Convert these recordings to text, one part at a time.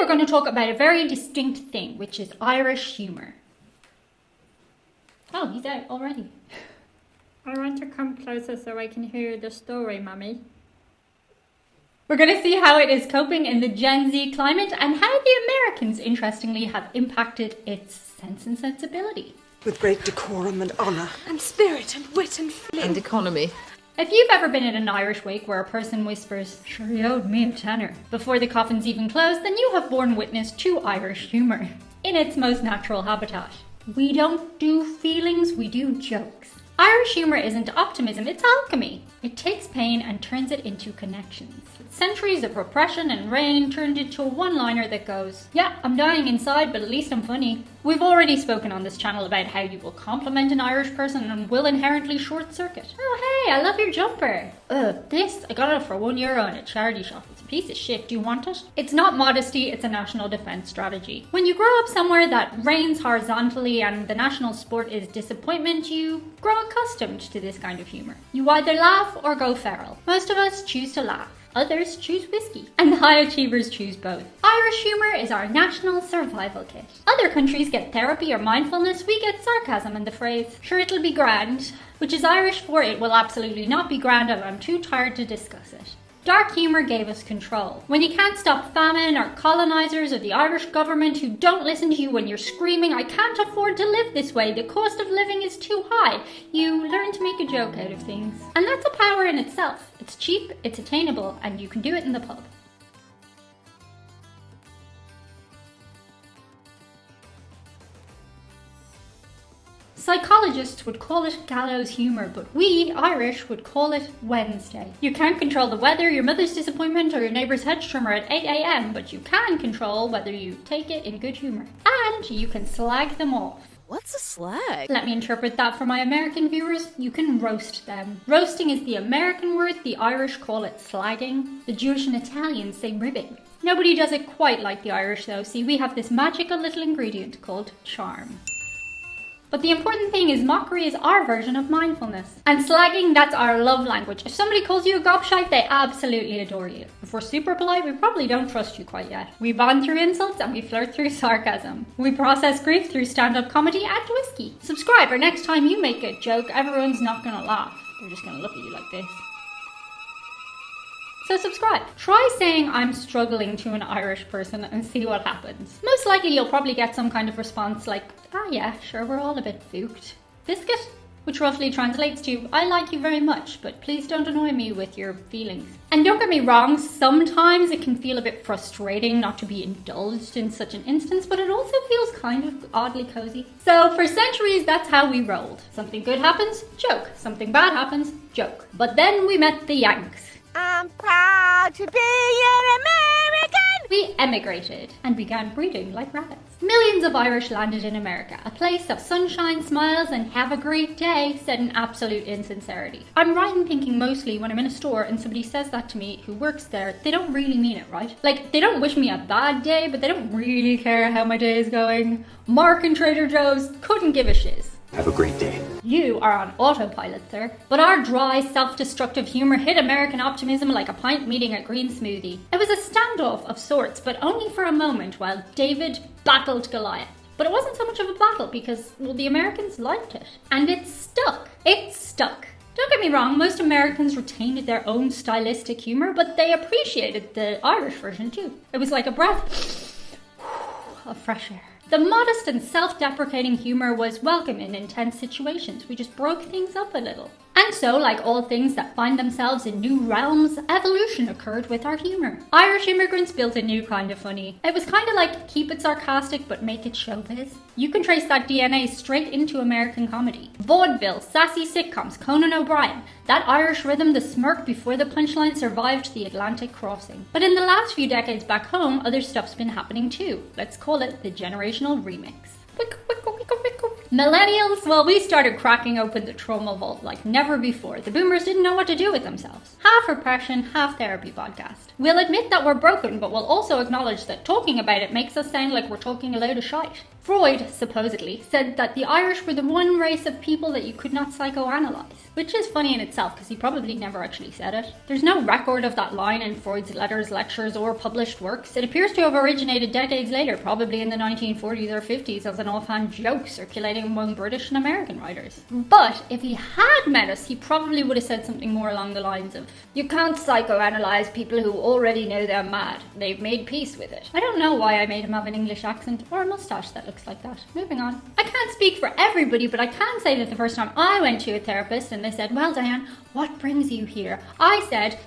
we're going to talk about a very distinct thing, which is Irish humour. Oh, he's out already. I want to come closer so I can hear the story, Mummy. We're going to see how it is coping in the Gen Z climate and how the Americans, interestingly, have impacted its sense and sensibility. With great decorum and honour, and spirit and wit and feeling. And economy. If you've ever been at an Irish wake where a person whispers, "Sure you owed me a tenner," before the coffin's even closed, then you have borne witness to Irish humour in its most natural habitat. We don't do feelings, we do jokes. Irish humour isn't optimism, it's alchemy. It takes pain and turns it into connections. Centuries of repression and rain turned into a one-liner that goes, "Yeah, I'm dying inside, but at least I'm funny." We've already spoken on this channel about how you will compliment an Irish person and will inherently short-circuit. "Oh hey, I love your jumper." This, I got it for €1 in a charity shop. It's a piece of shit, do you want it? It's not modesty, it's a national defence strategy. When you grow up somewhere that rains horizontally and the national sport is disappointment, you grow accustomed to this kind of humour. You either laugh or go feral. Most of us choose to laugh. Others choose whiskey, and the high achievers choose both. Irish humour is our national survival kit. Other countries get therapy or mindfulness, we get sarcasm and the phrase, "Sure it'll be grand," which is Irish for "it will absolutely not be grand and I'm too tired to discuss it." Dark humour gave us control. When you can't stop famine or colonisers or the Irish government who don't listen to you when you're screaming, "I can't afford to live this way, the cost of living is too high," you learn to make a joke out of things. And that's a power in itself. It's cheap, it's attainable, and you can do it in the pub. Psychologists would call it gallows humour, but we, Irish, would call it Wednesday. You can't control the weather, your mother's disappointment, or your neighbour's hedge trimmer at 8 a.m, but you can control whether you take it in good humour. And you can slag them off. What's a slag? Let me interpret that for my American viewers. You can roast them. Roasting is the American word, the Irish call it slagging. The Jewish and Italians say ribbing. Nobody does it quite like the Irish though. See, we have this magical little ingredient called charm. But the important thing is mockery is our version of mindfulness. And slagging, that's our love language. If somebody calls you a gobshite, they absolutely adore you. If we're super polite, we probably don't trust you quite yet. We bond through insults and we flirt through sarcasm. We process grief through stand-up comedy and whiskey. Subscribe, or next time you make a joke, everyone's not gonna laugh. They're just gonna look at you like this. So subscribe. Try saying "I'm struggling" to an Irish person and see what happens. Most likely you'll probably get some kind of response like, "Ah yeah, sure, we're all a bit fooked." Biscuit? Which roughly translates to, "I like you very much, but please don't annoy me with your feelings." And don't get me wrong, sometimes it can feel a bit frustrating not to be indulged in such an instance, but it also feels kind of oddly cozy. So for centuries, that's how we rolled. Something good happens, joke. Something bad happens, joke. But then we met the Yanks. I'm proud to be an American! We emigrated and began breeding like rabbits. Millions of Irish landed in America, a place of sunshine, smiles, and "have a great day," said in absolute insincerity. I'm right in thinking mostly when I'm in a store and somebody says that to me who works there, they don't really mean it, right? Like, they don't wish me a bad day, but they don't really care how my day is going. Mark and Trader Joe's couldn't give a shiz. Have a great day. You are on autopilot, sir. But our dry, self-destructive humour hit American optimism like a pint meeting a green smoothie. It was a standoff of sorts, but only for a moment while David battled Goliath. But it wasn't so much of a battle because, well, the Americans liked it. And it stuck. It stuck. Don't get me wrong, most Americans retained their own stylistic humour, but they appreciated the Irish version too. It was like a breath of fresh air. The modest and self-deprecating humour was welcome in intense situations. We just broke things up a little. And so, like all things that find themselves in new realms, evolution occurred with our humour. Irish immigrants built a new kind of funny. It was kind of like keep it sarcastic but make it showbiz. You can trace that DNA straight into American comedy. Vaudeville, sassy sitcoms, Conan O'Brien. That Irish rhythm, the smirk before the punchline survived the Atlantic crossing. But in the last few decades back home, other stuff's been happening too. Let's call it the generational remix. Wick, wick, wick, wick, wick. Millennials, well, we started cracking open the trauma vault like never before. The boomers didn't know what to do with themselves. Half repression, half therapy podcast. We'll admit that we're broken, but we'll also acknowledge that talking about it makes us sound like we're talking a load of shite. Freud, supposedly, said that the Irish were the one race of people that you could not psychoanalyze. Which is funny in itself, because he probably never actually said it. There's no record of that line in Freud's letters, lectures, or published works. It appears to have originated decades later, probably in the 1940s or 50s, as an offhand joke circulating among British and American writers. But if he had met us, he probably would have said something more along the lines of, "You can't psychoanalyze people who already know they're mad. They've made peace with it." I don't know why I made him have an English accent, or a moustache that looks like that. Moving on. I can't speak for everybody, but I can say that the first time I went to a therapist and they said, "Well, Diane, what brings you here?" I said,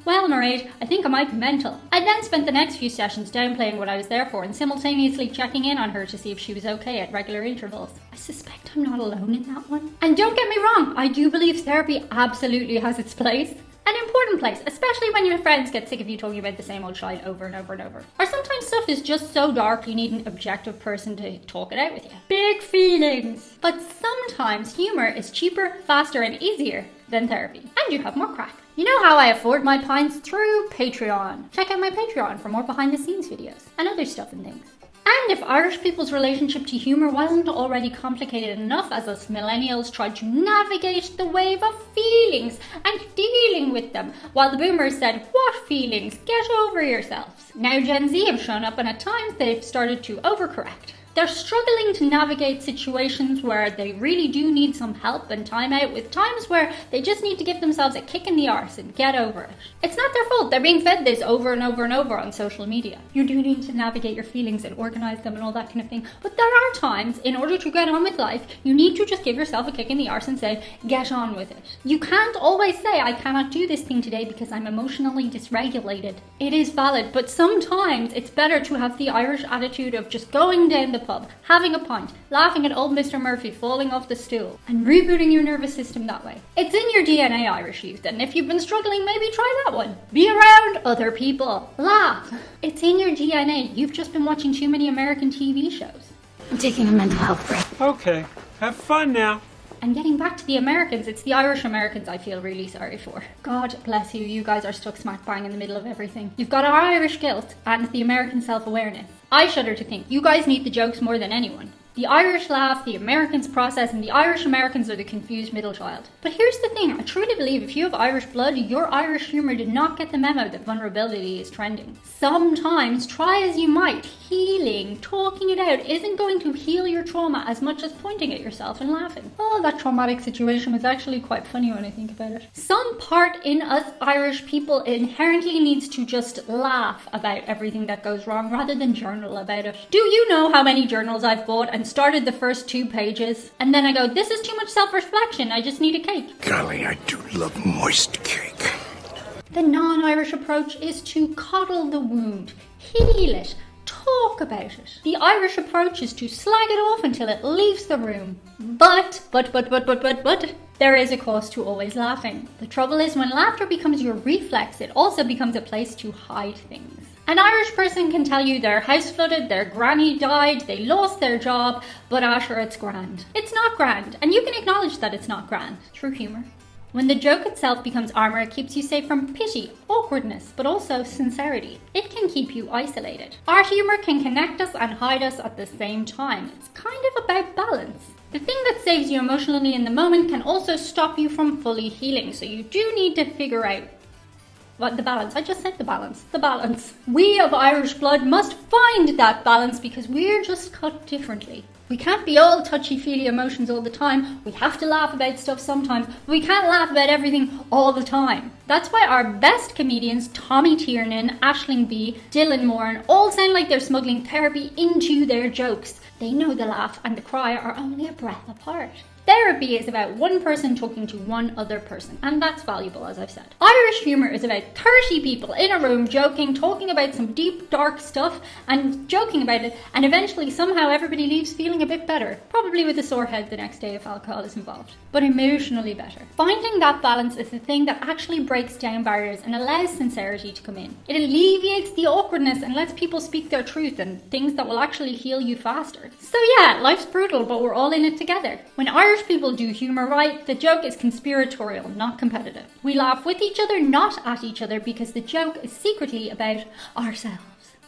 well, Mairead, I think I might be mental. I then spent the next few sessions downplaying what I was there for and simultaneously checking in on her to see if she was okay at regular intervals. I suspect I'm not alone in that one. And don't get me wrong, I do believe therapy absolutely has its place. An important place, especially when your friends get sick of you talking about the same old shite over and over and over. Or sometimes stuff is just so dark you need an objective person to talk it out with you. Big feelings. But sometimes humour is cheaper, faster and easier than therapy. And you have more crack. You know how I afford my pints? Through Patreon. Check out my Patreon for more behind the scenes videos and other stuff and things. And if Irish people's relationship to humour wasn't already complicated enough as us millennials tried to navigate the wave of feelings and dealing with them, while the boomers said, "What feelings? Get over yourselves." Now Gen Z have shown up and at times they've started to overcorrect. They're struggling to navigate situations where they really do need some help and time out, with times where they just need to give themselves a kick in the arse and get over it. It's not their fault. They're being fed this over and over and over on social media. You do need to navigate your feelings and organise them and all that kind of thing. But there are times, in order to get on with life, you need to just give yourself a kick in the arse and say, get on with it. You can't always say, "I cannot do this thing today because I'm emotionally dysregulated." It is valid, but sometimes it's better to have the Irish attitude of just going down the pub, having a pint, laughing at old Mr. Murphy falling off the stool, and rebooting your nervous system that way. It's in your DNA, Irish youth, and if you've been struggling, maybe try that one. Be around other people. Laugh. It's in your DNA. You've just been watching too many American TV shows. I'm taking a mental health break. Okay, have fun now. And getting back to the Americans, it's the Irish Americans I feel really sorry for. God bless you, you guys are stuck smack bang in the middle of everything. You've got our Irish guilt and the American self-awareness. I shudder to think you guys need the jokes more than anyone. The Irish laugh, the Americans process, and the Irish Americans are the confused middle child. But here's the thing, I truly believe if you have Irish blood, your Irish humour did not get the memo that vulnerability is trending. Sometimes, try as you might, healing, talking it out isn't going to heal your trauma as much as pointing at yourself and laughing. Oh, that traumatic situation was actually quite funny when I think about it. Some part in us Irish people inherently needs to just laugh about everything that goes wrong rather than journal about it. Do you know how many journals I've bought and started the first 2 pages, and then I go, this is too much self-reflection, I just need a cake. Golly, I do love moist cake. The non-Irish approach is to coddle the wound, heal it, talk about it. The Irish approach is to slag it off until it leaves the room. But, there is a cost to always laughing. The trouble is when laughter becomes your reflex, it also becomes a place to hide things. An Irish person can tell you their house flooded, their granny died, they lost their job, but Asher, it's grand. It's not grand, and you can acknowledge that it's not grand through humour. When the joke itself becomes armour, it keeps you safe from pity, awkwardness, but also sincerity. It can keep you isolated. Our humour can connect us and hide us at the same time. It's kind of about balance. The thing that saves you emotionally in the moment can also stop you from fully healing, so you do need to figure out what the balance. I just said the balance. The balance. We of Irish blood must find that balance because we're just cut differently. We can't be all touchy-feely emotions all the time. We have to laugh about stuff sometimes, but we can't laugh about everything all the time. That's why our best comedians, Tommy Tiernan, Aisling B, Dylan Moran, all sound like they're smuggling therapy into their jokes. They know the laugh and the cry are only a breath apart. Therapy is about one person talking to one other person, and that's valuable, as I've said. Irish humour is about 30 people in a room joking, talking about some deep, dark stuff, and joking about it, and eventually somehow everybody leaves feeling a bit better, probably with a sore head the next day if alcohol is involved, but emotionally better. Finding that balance is the thing that actually breaks down barriers and allows sincerity to come in. It alleviates the awkwardness and lets people speak their truth and things that will actually heal you faster. So yeah, life's brutal, but we're all in it together. When Irish people do humour right, the joke is conspiratorial, not competitive. We laugh with each other, not at each other, because the joke is secretly about ourselves.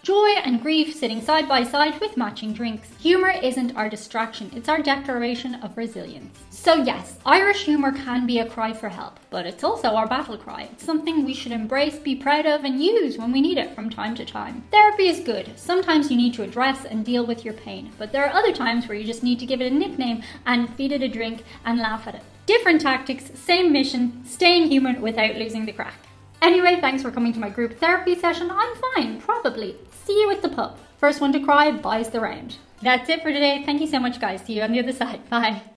Joy and grief sitting side by side with matching drinks. Humour isn't our distraction, it's our declaration of resilience. So yes, Irish humour can be a cry for help, but it's also our battle cry. It's something we should embrace, be proud of, and use when we need it from time to time. Therapy is good. Sometimes you need to address and deal with your pain, but there are other times where you just need to give it a nickname and feed it a drink and laugh at it. Different tactics, same mission, staying human without losing the crack. Anyway, thanks for coming to my group therapy session. I'm fine, probably. See you at the pub. First one to cry buys the round. That's it for today. Thank you so much, guys. See you on the other side. Bye.